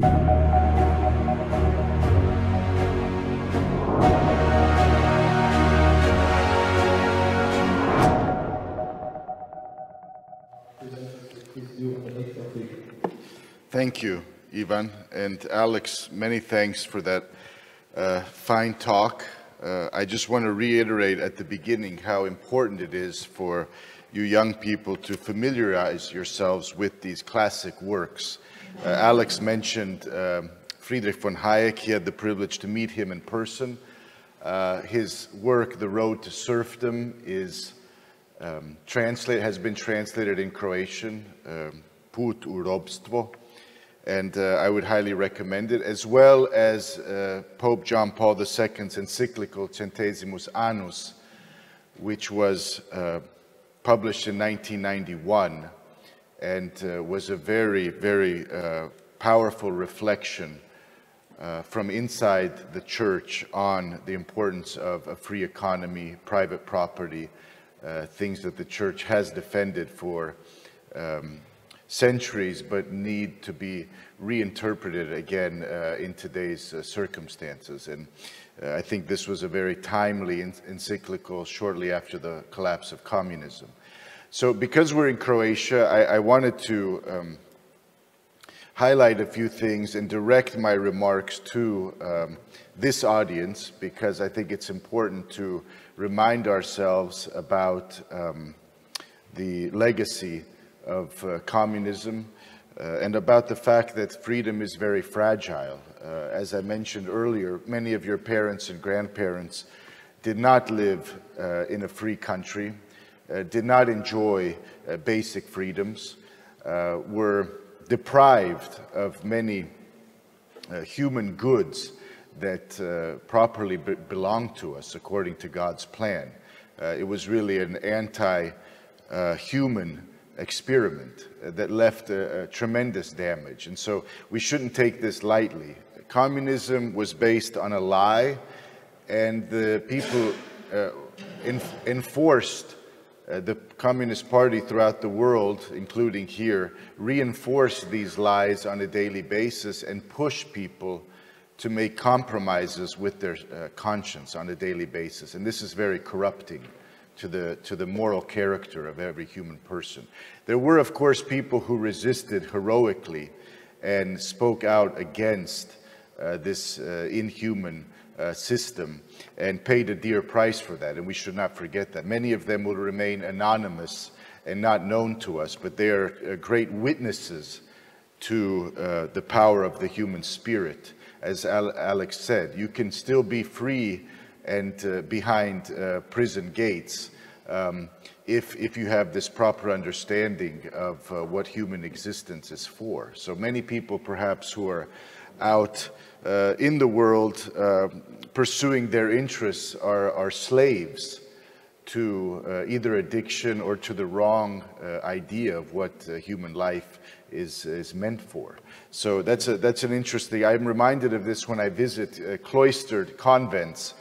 Thank you, Ivan, and Alex, many thanks for that fine talk. I just want to reiterate at the beginning how important it is for you young people to familiarize yourselves with these classic works. Alex mentioned Friedrich von Hayek. He had the privilege to meet him in person. His work, The Road to Serfdom, is has been translated in Croatian, Put u robstvo, and I would highly recommend it, as well as Pope John Paul II's encyclical Centesimus Annus, which was published in 1991 and was a very, very powerful reflection from inside the church on the importance of a free economy, private property, things that the church has defended for centuries, but need to be reinterpreted again in today's circumstances. And I think this was a very timely encyclical shortly after the collapse of communism. So because we're in Croatia, I wanted to highlight a few things and direct my remarks to this audience, because I think it's important to remind ourselves about the legacy of communism and about the fact that freedom is very fragile. As I mentioned earlier, many of your parents and grandparents did not live in a free country, did not enjoy basic freedoms, were deprived of many human goods that properly belong to us according to God's plan. It was really an anti-human experiment that left a tremendous damage. And so we shouldn't take this lightly. Communism was based on a lie, and the people enforced the Communist Party throughout the world, including here, reinforced these lies on a daily basis and pushed people to make compromises with their conscience on a daily basis. And this is very corrupting to the moral character of every human person. There were, of course, people who resisted heroically and spoke out against this inhuman system and paid a dear price for that, and we should not forget that. Many of them will remain anonymous and not known to us, but they are great witnesses to the power of the human spirit. As Alex said, you can still be free and behind prison gates if you have this proper understanding of what human existence is for. So many people perhaps who are out in the world pursuing their interests are slaves to either addiction or to the wrong idea of what human life is meant for. So that's an interesting, I'm reminded of this when I visit cloistered convents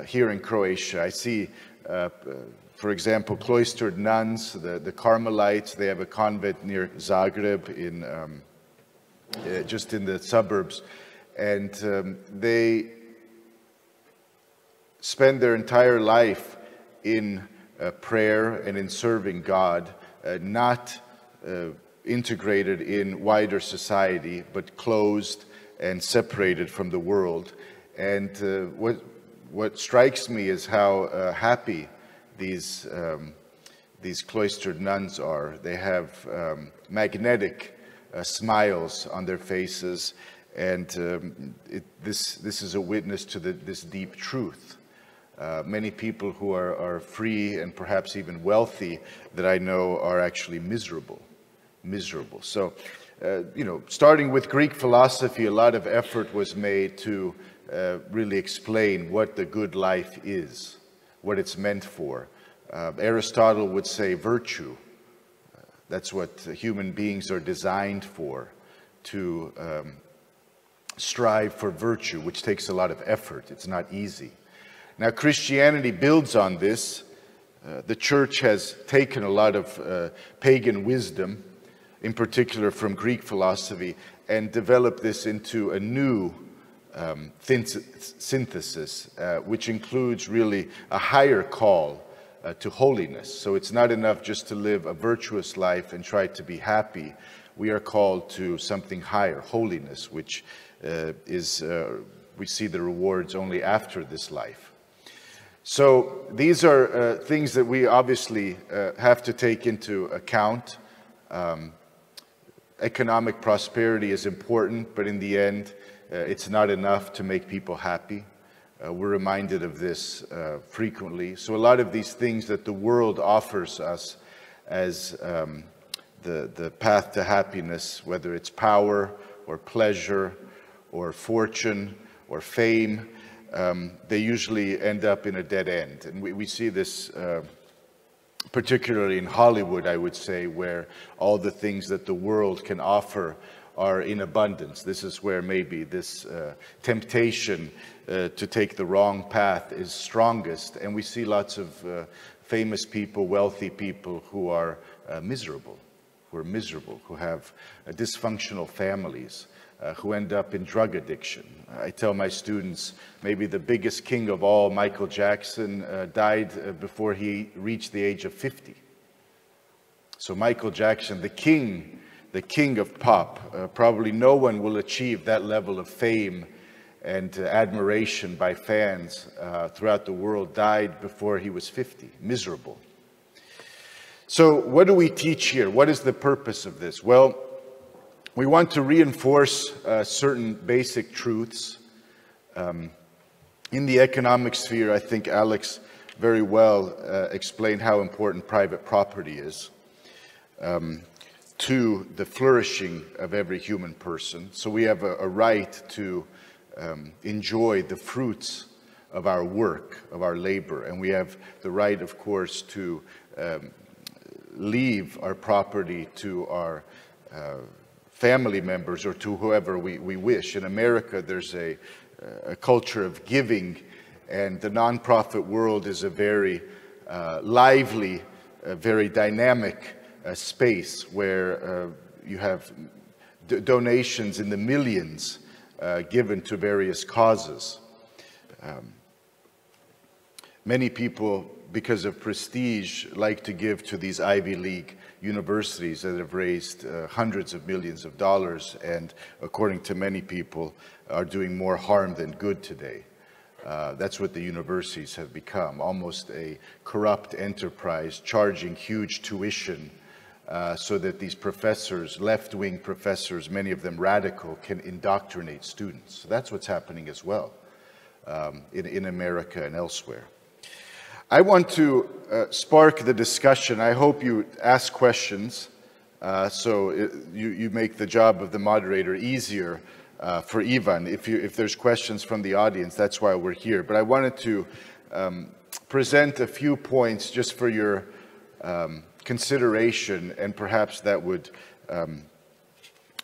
here in Croatia. I see, for example, cloistered nuns, the Carmelites. They have a convent near Zagreb, just in the suburbs, and they spend their entire life in prayer and in serving God, not integrated in wider society, but closed and separated from the world. And what strikes me is how happy these cloistered nuns are. They have magnetic smiles on their faces, and this is a witness to this deep truth. Many people who are free and perhaps even wealthy that I know are actually miserable. So, starting with Greek philosophy, a lot of effort was made to really explain what the good life is, what it's meant for. Aristotle would say virtue. That's what human beings are designed for, to strive for virtue, which takes a lot of effort. It's not easy. Now, Christianity builds on this. The church has taken a lot of pagan wisdom in particular from Greek philosophy, and develop this into a new synthesis, which includes really a higher call to holiness. So it's not enough just to live a virtuous life and try to be happy. We are called to something higher, holiness, which we see the rewards only after this life. So these are things that we obviously have to take into account. Economic prosperity is important, but in the end, it's not enough to make people happy. We're reminded of this frequently. So a lot of these things that the world offers us as the path to happiness, whether it's power or pleasure or fortune or fame, they usually end up in a dead end. And we see this particularly in Hollywood, I would say, where all the things that the world can offer are in abundance. This is where maybe this temptation to take the wrong path is strongest. And we see lots of famous people, wealthy people who are miserable, who have dysfunctional families, who end up in drug addiction. I tell my students, maybe the biggest king of all, Michael Jackson, died before he reached the age of 50. So Michael Jackson, the king of pop, probably no one will achieve that level of fame and admiration by fans throughout the world, died before he was 50, miserable. So what do we teach here? What is the purpose of this? Well, we want to reinforce certain basic truths. In the economic sphere, I think Alex very well explained how important private property is to the flourishing of every human person. So we have a right to enjoy the fruits of our work, of our labor, and we have the right, of course, to leave our property to our family members or to whoever we wish. In America, there's a culture of giving, and the nonprofit world is a very lively, very dynamic space where you have donations in the millions given to various causes. Many people, because of prestige, like to give to these Ivy League universities that have raised hundreds of millions of dollars and, according to many people, are doing more harm than good today. That's what the universities have become, almost a corrupt enterprise, charging huge tuition so that these professors, left-wing professors, many of them radical, can indoctrinate students. So that's what's happening as well in America and elsewhere. I want to spark the discussion. I hope you ask questions so you make the job of the moderator easier for Ivan. If there's questions from the audience, that's why we're here. But I wanted to present a few points just for your consideration, and perhaps that would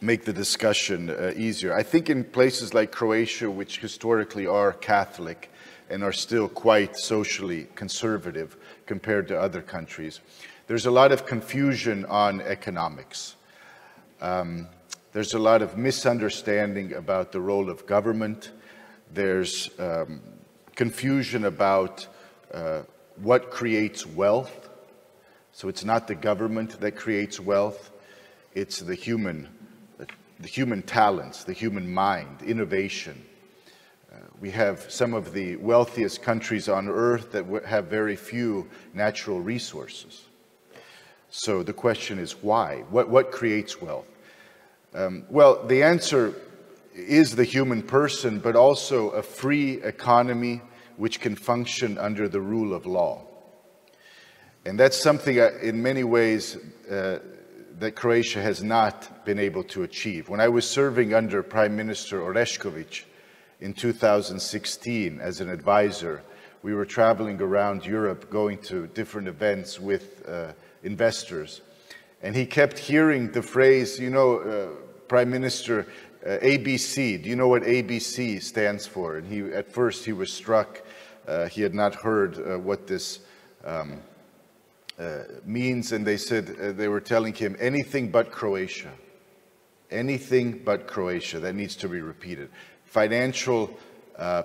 make the discussion easier. I think in places like Croatia, which historically are Catholic and are still quite socially conservative compared to other countries, there's a lot of confusion on economics. There's a lot of misunderstanding about the role of government. There's confusion about what creates wealth. So it's not the government that creates wealth, it's the human talents, the human mind, innovation. We have some of the wealthiest countries on earth that have very few natural resources. So the question is why? What creates wealth? Well, the answer is the human person, but also a free economy which can function under the rule of law. And that's something in many ways that Croatia has not been able to achieve. When I was serving under Prime Minister Orešković in 2016 as an advisor, we were traveling around Europe, going to different events with investors. And he kept hearing the phrase, you know, Prime Minister, ABC, do you know what ABC stands for? And at first he was struck. He had not heard what this means, and they said, they were telling him, anything but Croatia. Anything but Croatia. That needs to be repeated. Financial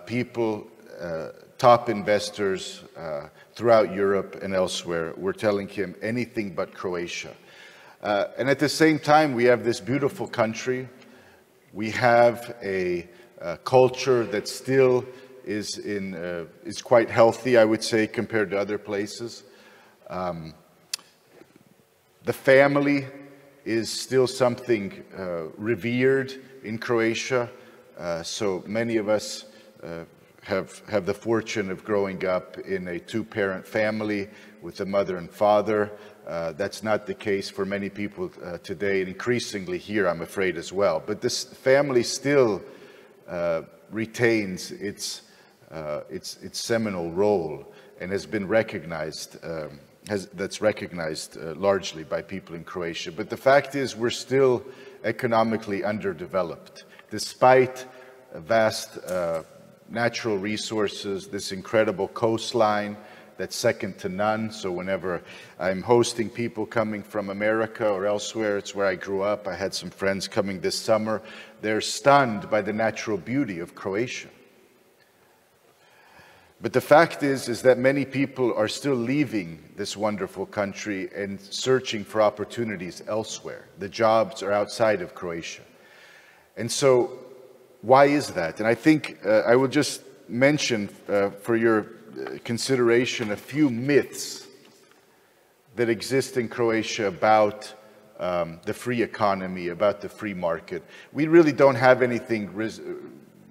people, top investors throughout Europe and elsewhere were telling him anything but Croatia. And at the same time, we have this beautiful country. We have a culture that still is quite healthy, I would say, compared to other places. The family is still something revered in Croatia. So many of us have the fortune of growing up in a two-parent family with a mother and father. That's not the case for many people today, and increasingly here, I'm afraid, as well. But this family still retains its seminal role and has been recognized, that's recognized largely by people in Croatia. But the fact is, we're still economically underdeveloped, despite vast natural resources, this incredible coastline that's second to none. So whenever I'm hosting people coming from America or elsewhere, it's where I grew up. I had some friends coming this summer. They're stunned by the natural beauty of Croatia. But the fact is that many people are still leaving this wonderful country and searching for opportunities elsewhere. The jobs are outside of Croatia. And so why is that? And I think I will just mention for your consideration a few myths that exist in Croatia about the free economy, about the free market. We really don't have anything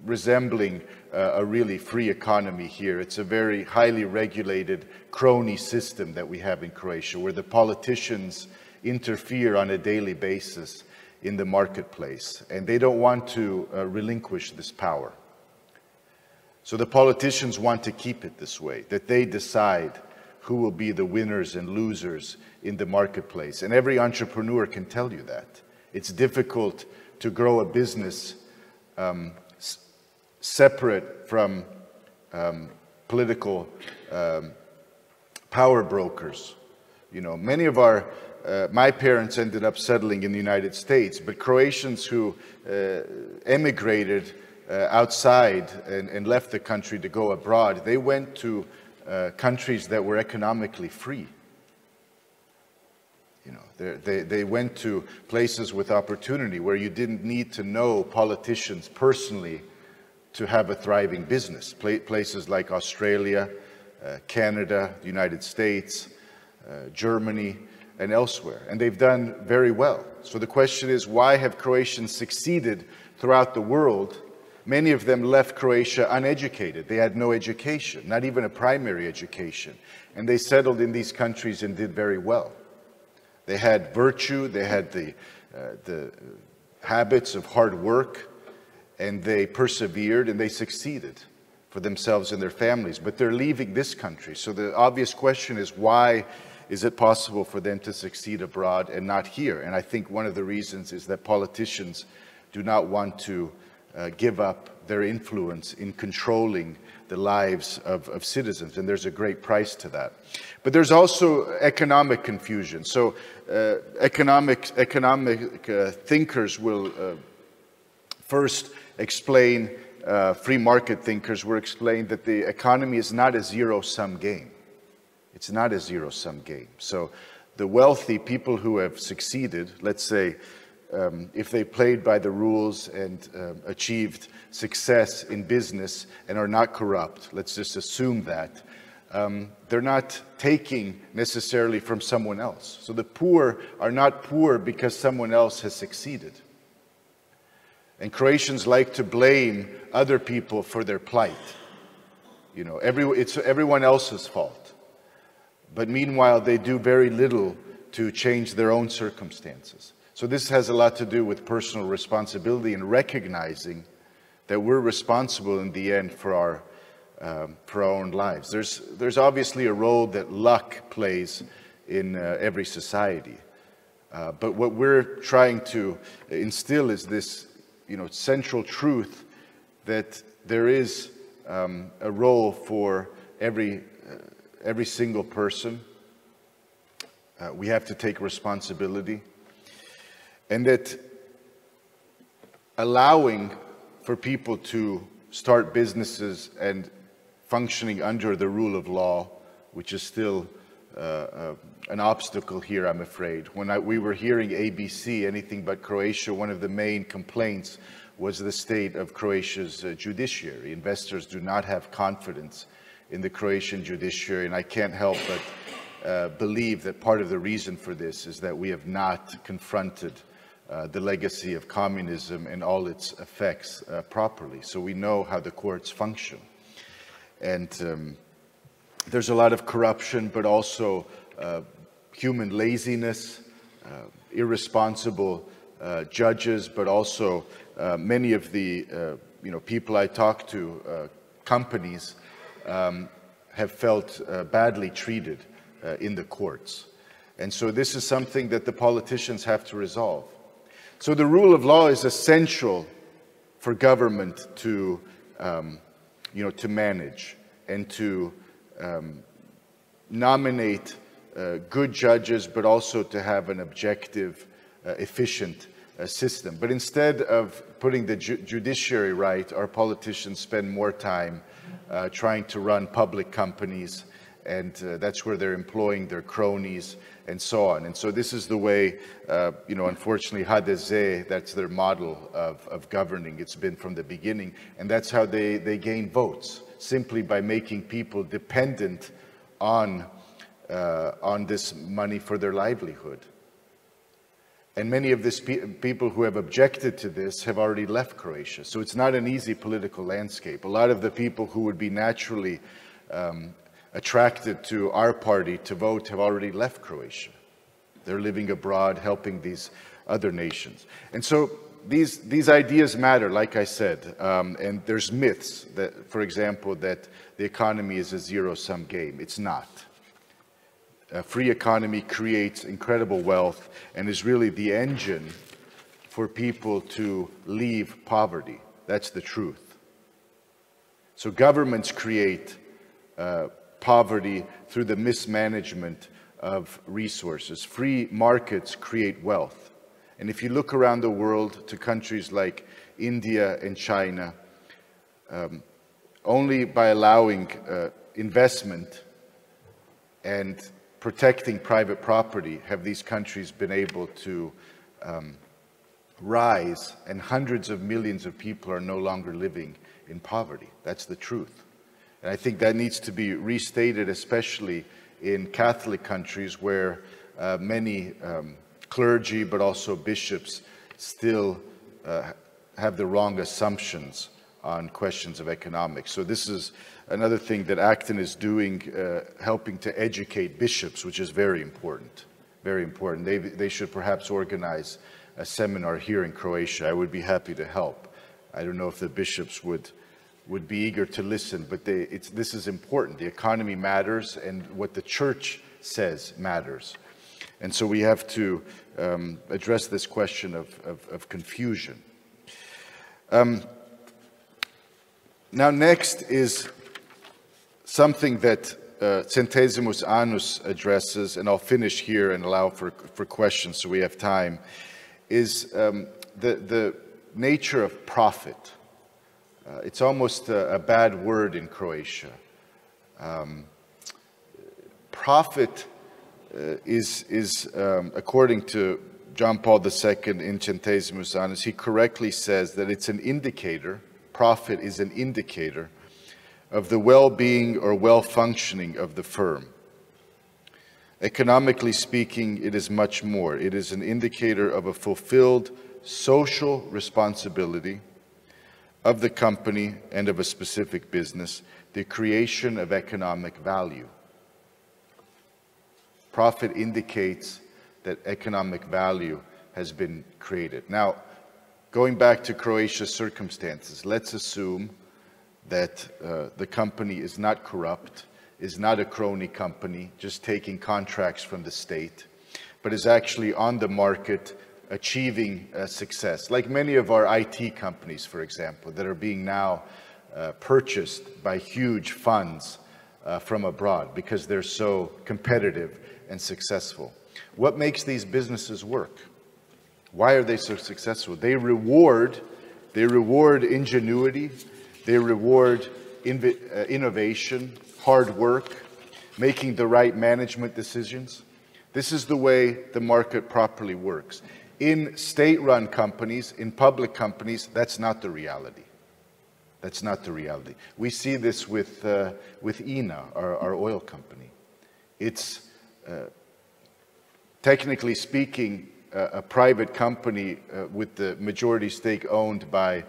resembling a really free economy here. It's a very highly regulated crony system that we have in Croatia, where the politicians interfere on a daily basis in the marketplace, and they don't want to relinquish this power. So the politicians want to keep it this way, that they decide who will be the winners and losers in the marketplace. And every entrepreneur can tell you that. It's difficult to grow a business separate from political power brokers. You know, many of my parents ended up settling in the United States, but Croatians who emigrated outside and left the country to go abroad, they went to countries that were economically free. You know, they went to places with opportunity where you didn't need to know politicians personally to have a thriving business. Places like Australia, Canada, the United States, Germany, and elsewhere. And they've done very well. So the question is, why have Croatians succeeded throughout the world? Many of them left Croatia uneducated. They had no education, not even a primary education. And they settled in these countries and did very well. They had virtue, they had the habits of hard work, and they persevered and they succeeded for themselves and their families. But they're leaving this country. So the obvious question is, why is it possible for them to succeed abroad and not here? And I think one of the reasons is that politicians do not want to give up their influence in controlling the lives of citizens, and there's a great price to that. But there's also economic confusion. So economic thinkers will first explain, free market thinkers will explain that the economy is not a zero-sum game. It's not a zero-sum game. So the wealthy people who have succeeded, let's say, if they played by the rules and achieved success in business and are not corrupt, let's just assume that, they're not taking necessarily from someone else. So the poor are not poor because someone else has succeeded. And Croatians like to blame other people for their plight. You know, it's everyone else's fault. But meanwhile, they do very little to change their own circumstances. So this has a lot to do with personal responsibility and recognizing that we're responsible in the end for our own lives. There's obviously a role that luck plays in every society. But what we're trying to instill is this, you know, central truth that there is a role for every single person, We have to take responsibility, and that allowing for people to start businesses and functioning under the rule of law, which is still an obstacle here, I'm afraid. When we were hearing ABC, anything but Croatia, one of the main complaints was the state of Croatia's judiciary. Investors do not have confidence in the Croatian judiciary, and I can't help but believe that part of the reason for this is that we have not confronted the legacy of communism and all its effects properly. So we know how the courts function. And there's a lot of corruption, but also human laziness, irresponsible judges, but also many of the people I talk to, companies, have felt badly treated in the courts. And so this is something that the politicians have to resolve. So the rule of law is essential for government to to manage and to nominate good judges, but also to have an objective, efficient system. But instead of putting the judiciary right, our politicians spend more time trying to run public companies, and that's where they're employing their cronies and so on. And so this is the way, unfortunately, HDZ, that's their model of governing. It's been from the beginning, and that's how they gain votes, simply by making people dependent on this money for their livelihood. And many of these people who have objected to this have already left Croatia. So it's not an easy political landscape. A lot of the people who would be naturally attracted to our party to vote have already left Croatia. They're living abroad, helping these other nations. And so these ideas matter, like I said, and there's myths that, for example, that the economy is a zero-sum game. It's not. A free economy creates incredible wealth and is really the engine for people to leave poverty. That's the truth. So governments create poverty through the mismanagement of resources. Free markets create wealth. And if you look around the world to countries like India and China, only by allowing investment and protecting private property have these countries been able to rise, and hundreds of millions of people are no longer living in poverty. That's the truth. And I think that needs to be restated, especially in Catholic countries where many clergy, but also bishops, still have the wrong assumptions on questions of economics. So this is another thing that Acton is doing, helping to educate bishops, which is very important, very important. They should perhaps organize a seminar here in Croatia. I would be happy to help. I don't know if the bishops would be eager to listen, but this is important. The economy matters, and what the church says matters. And so we have to address this question of confusion. Now next is something that Centesimus Annus addresses, and I'll finish here and allow for questions so we have time, is the nature of profit. It's almost a bad word in Croatia. Profit is according to John Paul II in Centesimus Annus, he correctly says that it's an indicator, profit is an indicator of the well-being or well-functioning of the firm. Economically speaking, it is much more. It is an indicator of a fulfilled social responsibility of the company and of a specific business, the creation of economic value. Profit indicates that economic value has been created. Now, going back to Croatia's circumstances, let's assume that the company is not corrupt, is not a crony company, just taking contracts from the state, but is actually on the market achieving success, like many of our IT companies, for example, that are being now purchased by huge funds from abroad because they're so competitive and successful. What makes these businesses work? Why are they so successful? They reward ingenuity, they reward innovation, hard work, making the right management decisions. This is the way the market properly works. In state-run companies, in public companies, that's not the reality. That's not the reality. We see this with INA, our oil company. It's, technically speaking, a private company with the majority stake owned by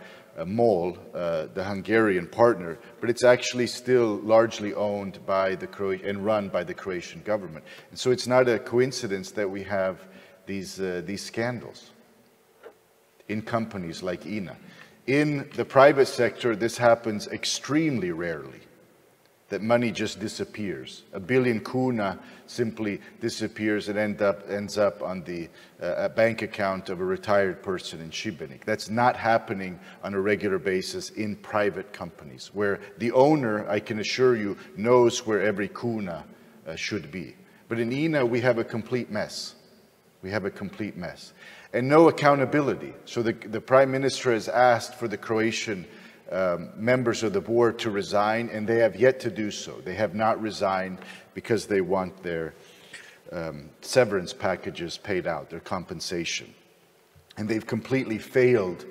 MOL, the Hungarian partner, but it's actually still largely owned by and run by the Croatian government. And so it's not a coincidence that we have these scandals in companies like INA. In the private sector, this happens extremely rarely, that money just disappears. 1 billion kuna simply disappears and ends up on the bank account of a retired person in Šibenik. That's not happening on a regular basis in private companies, where the owner, I can assure you, knows where every kuna should be. But in INA, we have a complete mess. We have a complete mess. And no accountability. So the Prime Minister has asked for the Croatian members of the board to resign, and they have yet to do so. They have not resigned because they want their severance packages paid out, their compensation. And they've completely failed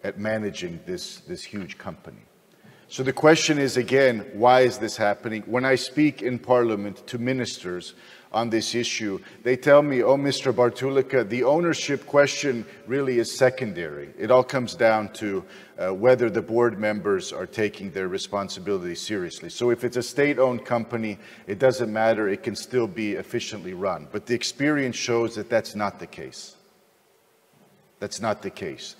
at managing this huge company. So the question is, again, why is this happening? When I speak in Parliament to ministers on this issue, they tell me, oh, Mr. Bartulica, the ownership question really is secondary. It all comes down to whether the board members are taking their responsibility seriously. So if it's a state-owned company, it doesn't matter, it can still be efficiently run. But the experience shows that that's not the case. That's not the case.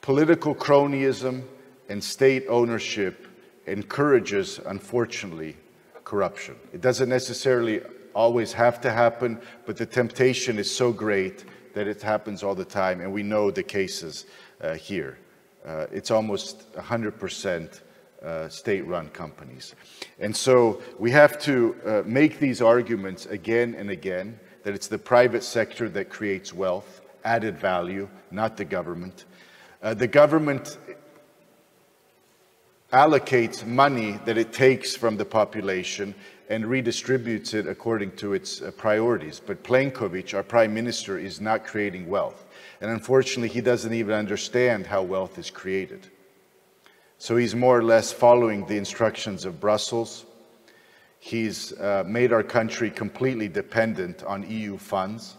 Political cronyism and state ownership encourages, unfortunately, corruption. It doesn't necessarily always have to happen, but the temptation is so great that it happens all the time, and we know the cases here. It's almost 100% state-run companies. And so we have to make these arguments again and again, that it's the private sector that creates wealth, added value, not the government. The government allocates money that it takes from the population and redistributes it according to its priorities. But Plenković, our prime minister, is not creating wealth. And unfortunately, he doesn't even understand how wealth is created. So he's more or less following the instructions of Brussels. He's made our country completely dependent on EU funds.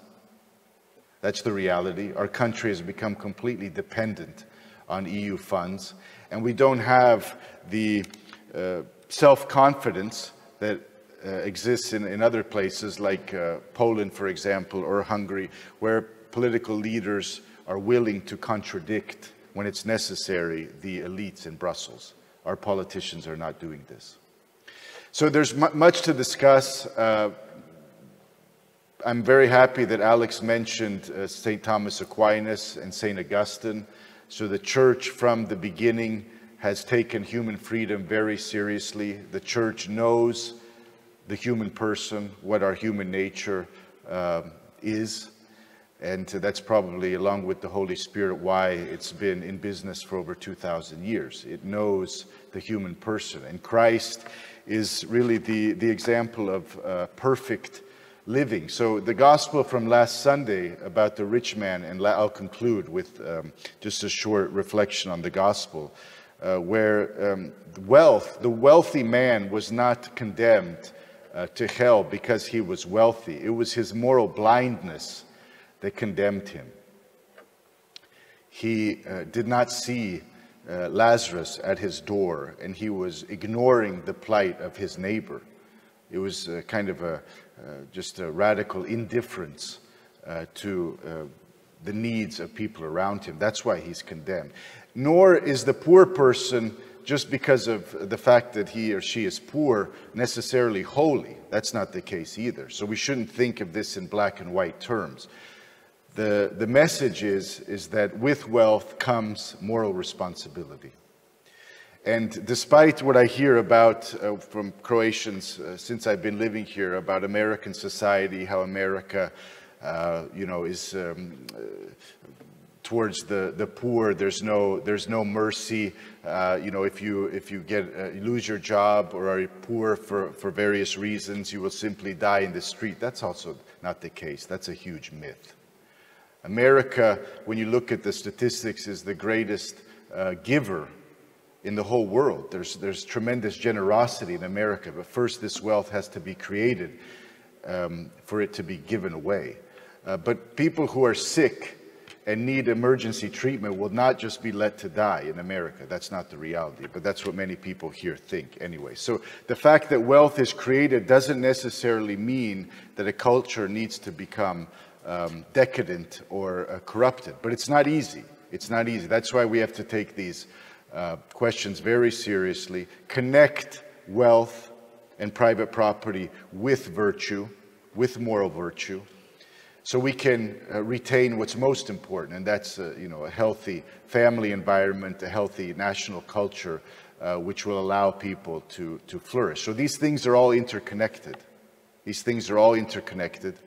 That's the reality. Our country has become completely dependent on EU funds. And we don't have the self-confidence that exists in other places like Poland, for example, or Hungary, where political leaders are willing to contradict, when it's necessary, the elites in Brussels. Our politicians are not doing this. So there's much to discuss. I'm very happy that Alex mentioned St. Thomas Aquinas and St. Augustine. So the Church from the beginning has taken human freedom very seriously. The Church knows the human person, what our human nature is. And that's probably, along with the Holy Spirit, why it's been in business for over 2,000 years. It knows the human person. And Christ is really the example of perfect living. So the gospel from last Sunday about the rich man, and I'll conclude with just a short reflection on the gospel, where the wealthy man was not condemned to hell because he was wealthy. It was his moral blindness that condemned him. He did not see Lazarus at his door, and he was ignoring the plight of his neighbor. It was kind of just a radical indifference to the needs of people around him. That's why he's condemned. Nor is the poor person, just because of the fact that he or she is poor, necessarily holy. That's not the case either. So we shouldn't think of this in black and white terms. The message is that with wealth comes moral responsibility. And despite what I hear about from Croatians since I've been living here about American society, how America, is towards the poor, there's no mercy. If you lose your job or are poor for various reasons, you will simply die in the street. That's also not the case. That's a huge myth. America, when you look at the statistics, is the greatest giver in the whole world. There's tremendous generosity in America, but first this wealth has to be created for it to be given away. But people who are sick and need emergency treatment will not just be let to die in America. That's not the reality, but that's what many people here think anyway. So the fact that wealth is created doesn't necessarily mean that a culture needs to become decadent or corrupted, but it's not easy. It's not easy. That's why we have to take these questions very seriously, connect wealth and private property with virtue, with moral virtue, so we can retain what's most important, and that's a healthy family environment, a healthy national culture, which will allow people to flourish. So these things are all interconnected. These things are all interconnected.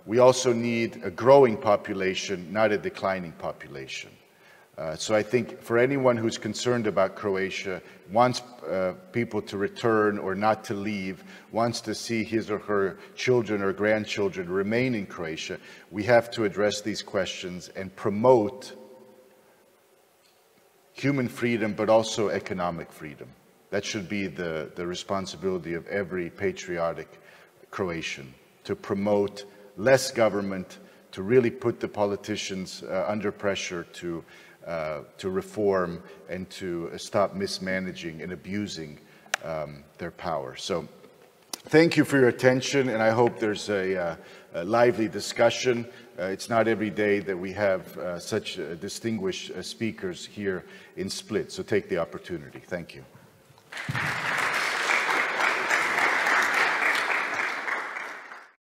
We also need a growing population, not a declining population. So I think for anyone who's concerned about Croatia, wants people to return or not to leave, wants to see his or her children or grandchildren remain in Croatia, we have to address these questions and promote human freedom, but also economic freedom. That should be the responsibility of every patriotic Croatian, to promote less government, to really put the politicians under pressure to reform and to stop mismanaging and abusing their power. So thank you for your attention, and I hope there's a lively discussion. It's not every day that we have such distinguished speakers here in Split, so take the opportunity. Thank you.